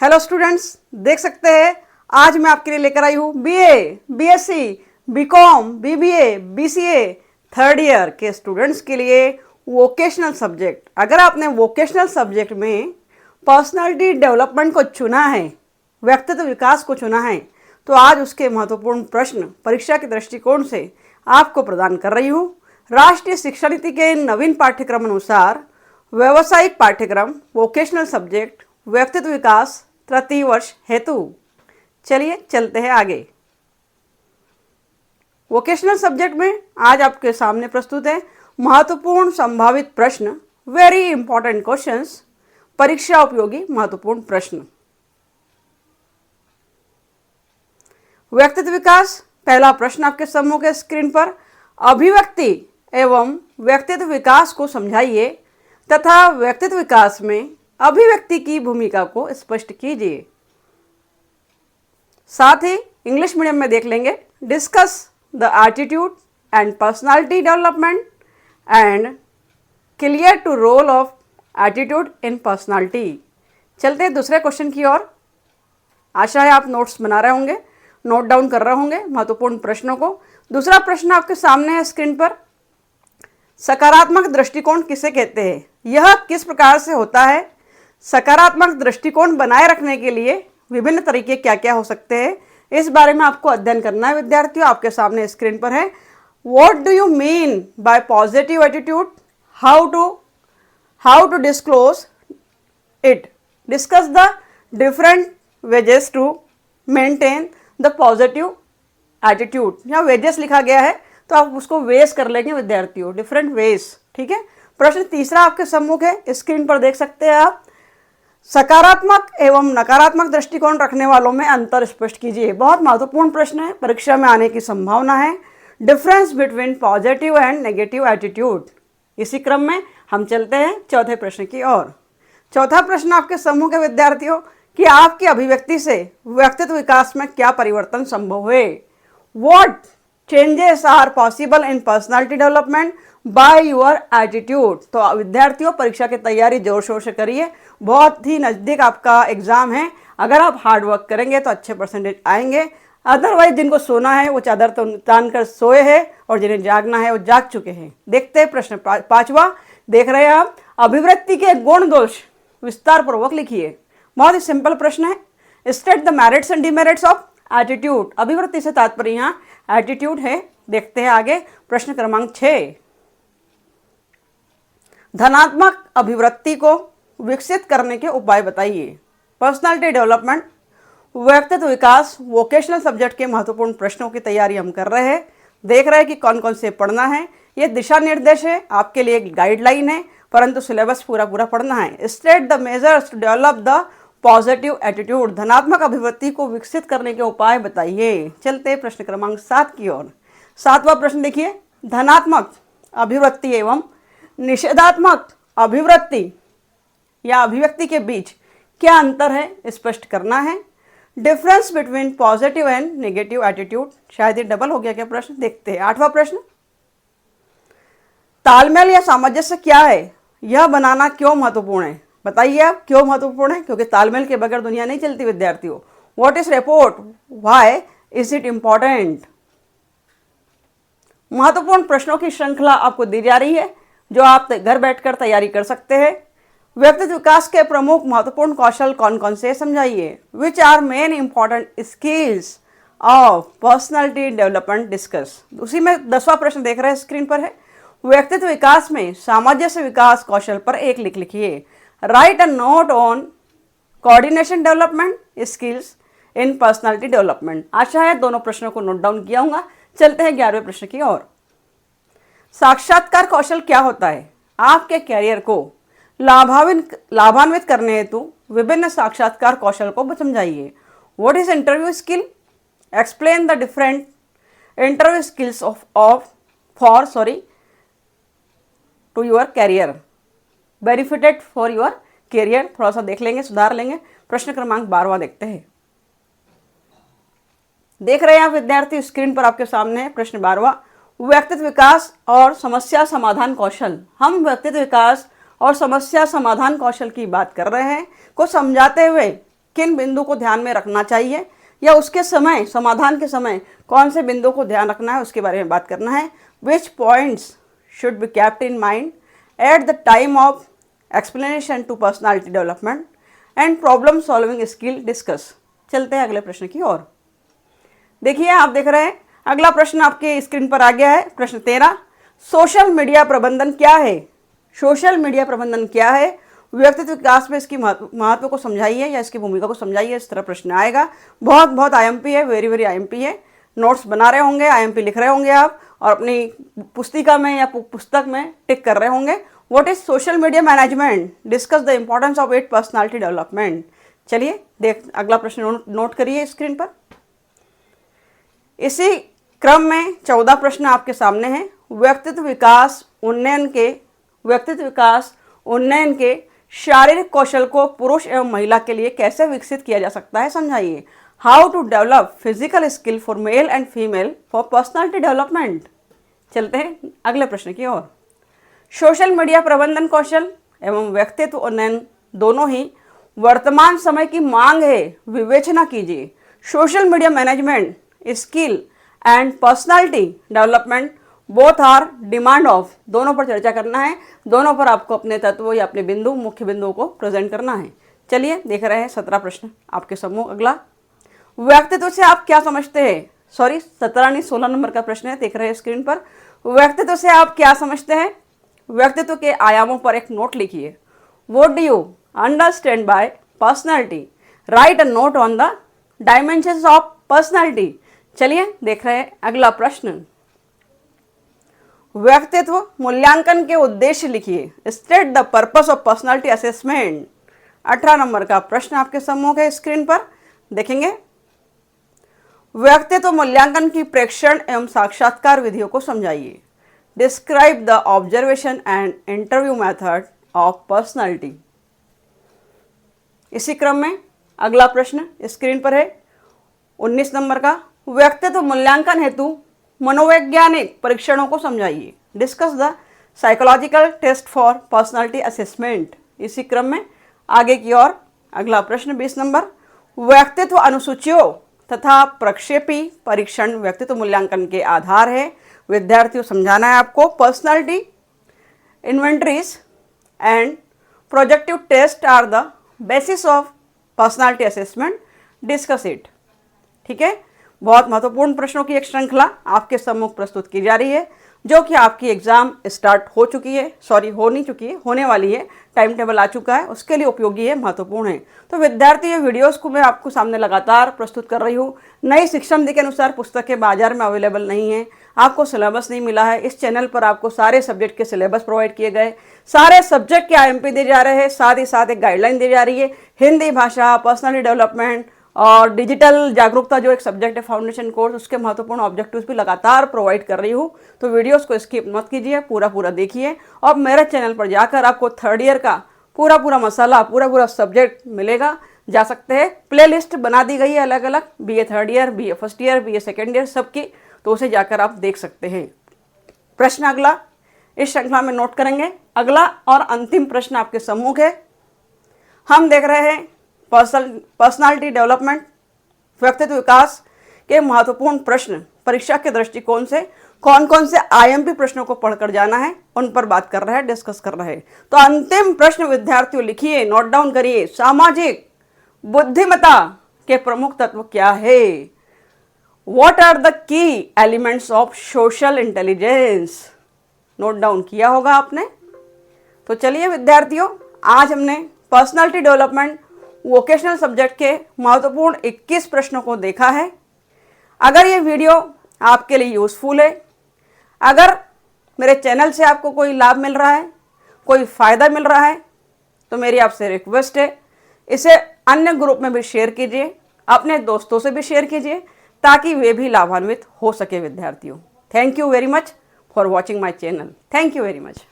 Hello students, देख सकते हैं आज मैं आपके लिए लेकर आई हूँ BA, BSc, BCom, BBA, BCA third year के स्टूडेंट्स के लिए वोकेशनल सब्जेक्ट। अगर आपने वोकेशनल सब्जेक्ट में पर्सनालिटी डेवलपमेंट को चुना है, व्यक्तित्व विकास को चुना है, तो आज उसके महत्वपूर्ण प्रश्न परीक्षा के दृष्टिकोण से आपको प्रदान कर रही हूँ। राष्ट्रीय शिक्षा नीति के नवीन पाठ्यक्रम अनुसार व्यावसायिक पाठ्यक्रम वोकेशनल सब्जेक्ट व्यक्तित्व विकास तृतीय वर्ष हेतु। चलिए चलते हैं आगे। वोकेशनल सब्जेक्ट में आज आपके सामने प्रस्तुत है महत्वपूर्ण संभावित प्रश्न, वेरी इंपॉर्टेंट क्वेश्चंस, परीक्षा उपयोगी महत्वपूर्ण प्रश्न। व्यक्तित्व विकास, पहला प्रश्न आपके सम्मुख है स्क्रीन पर। अभिव्यक्ति एवं व्यक्तित्व विकास को समझाइए तथा व्यक्तित्व विकास में अभिव्यक्ति की भूमिका को स्पष्ट कीजिए। साथ ही इंग्लिश मीडियम में देख लेंगे discuss the attitude and personality development and clear to role of attitude in personality. चलते हैं दूसरे क्वेश्चन की ओर। आशा है आप नोट्स बना रहे होंगे, नोट डाउन कर रहे होंगे महत्वपूर्ण प्रश्नों को। दूसरा प्रश्न आपके सामने है स्क्रीन पर। सकारात्मक दृष्टिकोण किसे कहते हैं? यह किस प्रकार से होता है? सकारात्मक दृष्टिकोण बनाए रखने के लिए विभिन्न तरीके क्या क्या हो सकते हैं, इस बारे में आपको अध्ययन करना है विद्यार्थियों। आपके सामने स्क्रीन पर है। What do you mean by positive attitude? How to disclose it? Discuss the different wages to maintain the positive attitude. यहाँ वेजेस लिखा गया है तो आप उसको वेज कर लेंगे विद्यार्थियों, डिफरेंट वेज। ठीक है। प्रश्न तीसरा आपके सम्मुख है, स्क्रीन पर देख सकते हैं आप। सकारात्मक एवं नकारात्मक दृष्टिकोण रखने वालों में अंतर स्पष्ट कीजिए। बहुत महत्वपूर्ण प्रश्न है, परीक्षा में आने की संभावना है। Difference between positive and negative attitude. इसी क्रम में हम चलते हैं चौथे प्रश्न की ओर। चौथा प्रश्न आपके समूह के विद्यार्थियों कि आपकी अभिव्यक्ति से व्यक्तित्व विकास में क्या परिवर्तन संभव हुए? What changes are possible in personality development by your attitude. तो विद्यार्थियों परीक्षा की तैयारी जोर शोर से करिए, बहुत ही नज़दीक आपका एग्जाम है। अगर आप हार्ड वर्क करेंगे तो अच्छे परसेंटेज आएंगे। अदरवाइज जिनको सोना है वो चादर तो तान कर सोए हैं और जिन्हें जागना है वो जाग चुके हैं। देखते हैं प्रश्न पांचवा। देख रहे हैं आप, अभिव्यक्ति के गुण दोष विस्तार पूर्वक लिखिए। बहुत ही सिंपल प्रश्न है। State the merits and demerits of attitude. अभिव्यक्ति से तात्पर्य यहाँ एटीट्यूड है। देखते हैं आगे प्रश्न क्रमांक 6। धनात्मक अभिवृत्ति को विकसित करने के उपाय बताइए। पर्सनालिटी डेवलपमेंट, व्यक्तित्व विकास, वोकेशनल सब्जेक्ट के महत्वपूर्ण प्रश्नों की तैयारी हम कर रहे हैं। देख रहे हैं कि कौन कौन से पढ़ना है। ये दिशा निर्देश है, आपके लिए एक गाइडलाइन है, परंतु सिलेबस पूरा पूरा पढ़ना है। State the measures to develop the positive attitude. धनात्मक अभिवृत्ति को विकसित करने के उपाय बताइए। चलते हैं प्रश्न क्रमांक 7 की ओर। 7वां प्रश्न देखिए, धनात्मक अभिवृत्ति एवं निषेधात्मक अभिवृत्ति या अभिव्यक्ति के बीच क्या अंतर है स्पष्ट करना है। Difference between positive and negative attitude. शायद ये डबल हो गया क्या प्रश्न? देखते हैं 8वां प्रश्न। तालमेल या सामंजस्य क्या है? यह बनाना क्यों महत्वपूर्ण है? बताइए आप क्यों महत्वपूर्ण है? क्योंकि तालमेल के बगैर दुनिया नहीं चलती विद्यार्थियों। What is report? Why is it important? महत्वपूर्ण प्रश्नों की श्रृंखला आपको दी जा रही है जो आप घर बैठकर तैयारी कर सकते हैं। व्यक्तित्व विकास के प्रमुख महत्वपूर्ण कौशल कौन कौन से समझाइए। Which are main important skills of personality development discuss. उसी में 10वां प्रश्न देख रहे हैं स्क्रीन पर है। व्यक्तित्व विकास में सामंजस्य विकास कौशल पर एक लिखिए। Write a note on coordination development skills in personality development. आशा है दोनों प्रश्नों को नोट डाउन किया होगा। चलते हैं 11वें प्रश्न की ओर। साक्षात्कार कौशल क्या होता है? आपके कैरियर को लाभान्वित करने हेतु विभिन्न साक्षात्कार कौशल को समझाइए। What is interview skill? Explain the different interview skills to your career, benefited for your career. थोड़ा सा देख लेंगे, सुधार लेंगे। प्रश्न क्रमांक 12वां देखते हैं। देख रहे हैं आप विद्यार्थी स्क्रीन पर आपके सामने है प्रश्न 12वां। व्यक्तित्व विकास और समस्या समाधान कौशल। हम व्यक्तित्व विकास और समस्या समाधान कौशल की बात कर रहे हैं को समझाते हुए किन बिंदु को ध्यान में रखना चाहिए, या उसके समय, समाधान के समय कौन से बिंदु को ध्यान रखना है उसके बारे में बात करना है। Which points should be kept in mind at the time of explanation to personality development and problem solving skill discuss. चलते हैं अगले प्रश्न की ओर। देखिए, आप देख रहे हैं अगला प्रश्न आपके स्क्रीन पर आ गया है। प्रश्न 13, सोशल मीडिया प्रबंधन क्या है? सोशल मीडिया प्रबंधन क्या है? व्यक्तित्व विकास में इसकी महत्व को समझाइए या इसकी भूमिका को समझाइए। इस तरह प्रश्न आएगा। बहुत आईएमपी है, वेरी वेरी आईएमपी है। नोट्स बना रहे होंगे, आईएमपी लिख रहे होंगे आप, और अपनी पुस्तिका में या पुस्तक में टिक कर रहे होंगे। What is social media management? Discuss the importance of it personality development. चलिए अगला प्रश्न नोट करिए स्क्रीन पर। इसी क्रम में 14 प्रश्न आपके सामने हैं। व्यक्तित्व विकास उन्नयन के शारीरिक कौशल को पुरुष एवं महिला के लिए कैसे विकसित किया जा सकता है, समझाइए। How to develop physical skill for male and female for personality development. चलते हैं अगले प्रश्न की ओर। सोशल मीडिया प्रबंधन कौशल एवं व्यक्तित्व उन्नयन दोनों ही वर्तमान समय की मांग है। विवेचना कीजिए। Social media management skill and personality development both are demand of. दोनों पर चर्चा करना है, दोनों पर आपको अपने तत्व या अपने बिंदु, मुख्य बिंदुओं को प्रेजेंट करना है। चलिए देख रहे हैं 17 प्रश्न आपके सम्मुख। अगला, व्यक्तित्व से आप क्या समझते हैं? सॉरी, 17 नहीं 16 नंबर का प्रश्न है, देख रहे हैं स्क्रीन पर। व्यक्तित्व से आप क्या समझते हैं? व्यक्तित्व के आयामों पर एक नोट लिखिए। What do you understand by personality? Right a note on the dimensions of personality. चलिए देख रहे हैं अगला प्रश्न। व्यक्तित्व मूल्यांकन के उद्देश्य लिखिए। State the purpose of personality assessment. 18 number का प्रश्न आपके सम्मुख है, स्क्रीन पर देखेंगे। व्यक्तित्व मूल्यांकन की प्रेक्षण एवं साक्षात्कार विधियों को समझाइए। Describe the observation and interview method of personality. इसी क्रम में अगला प्रश्न स्क्रीन पर है 19 नंबर का। व्यक्तित्व मूल्यांकन हेतु मनोवैज्ञानिक परीक्षणों को समझाइए। Discuss the psychological test for personality assessment. इसी क्रम में आगे की ओर अगला प्रश्न 20 नंबर। व्यक्तित्व अनुसूचियों तथा प्रक्षेपी परीक्षण व्यक्तित्व मूल्यांकन के आधार है। विद्यार्थियों समझाना है आपको। Personality inventories and projective test are the basis of personality assessment. Discuss it. ठीक है, बहुत महत्वपूर्ण प्रश्नों की एक श्रृंखला आपके सम्मुख प्रस्तुत की जा रही है, जो कि आपकी एग्जाम स्टार्ट हो चुकी है, सॉरी हो नहीं चुकी है, होने वाली है, टाइम टेबल आ चुका है, उसके लिए उपयोगी है, महत्वपूर्ण है। तो विद्यार्थी, ये वीडियोस को मैं आपको सामने लगातार प्रस्तुत कर रही हूँ। नई शिक्षा नीति के अनुसार पुस्तकें बाजार में अवेलेबल नहीं है, आपको सिलेबस नहीं मिला है। इस चैनल पर आपको सारे सब्जेक्ट के सिलेबस प्रोवाइड किए गए, सारे सब्जेक्ट के आईएमपी दिए जा रहे हैं, साथ ही साथ एक गाइडलाइन दी जा रही है। हिंदी भाषा, पर्सनालिटी डेवलपमेंट और डिजिटल जागरूकता जो एक सब्जेक्ट है फाउंडेशन कोर्स, उसके महत्वपूर्ण ऑब्जेक्टिव्स भी लगातार प्रोवाइड कर रही हूँ। तो वीडियोस को स्किप मत कीजिए, पूरा देखिए। और मेरे चैनल पर जाकर आपको थर्ड ईयर का पूरा मसाला, पूरा सब्जेक्ट मिलेगा, जा सकते हैं। प्ले लिस्ट बना दी गई है अलग अलग, BA third year, BA first year, BA second year सबकी, तो उसे जाकर आप देख सकते हैं। प्रश्न अगला इस श्रृंखला में नोट करेंगे। अगला और अंतिम प्रश्न आपके सम्मुख है। हम देख रहे हैं पर्सनालिटी डेवलपमेंट, व्यक्तित्व विकास के महत्वपूर्ण प्रश्न परीक्षा के दृष्टिकोण से कौन कौन से आईएमपी प्रश्नों को पढ़कर जाना है, उन पर बात कर रहे हैं, डिस्कस कर रहे हैं। तो अंतिम प्रश्न विद्यार्थियों लिखिए, नोट डाउन करिए। सामाजिक बुद्धिमत्ता के प्रमुख तत्व क्या है? What are the key elements of social intelligence? Note down किया होगा आपने। तो चलिए विद्यार्थियों, आज हमने पर्सनालिटी डेवलपमेंट वोकेशनल सब्जेक्ट के महत्वपूर्ण 21 प्रश्नों को देखा है। अगर ये वीडियो आपके लिए यूज़फुल है, अगर मेरे चैनल से आपको कोई लाभ मिल रहा है, कोई फ़ायदा मिल रहा है, तो मेरी आपसे रिक्वेस्ट है, इसे अन्य ग्रुप में भी शेयर कीजिए, अपने दोस्तों से भी शेयर कीजिए, ताकि वे भी लाभान्वित हो सके विद्यार्थियों। Thank you very much for watching my channel. Thank you very much.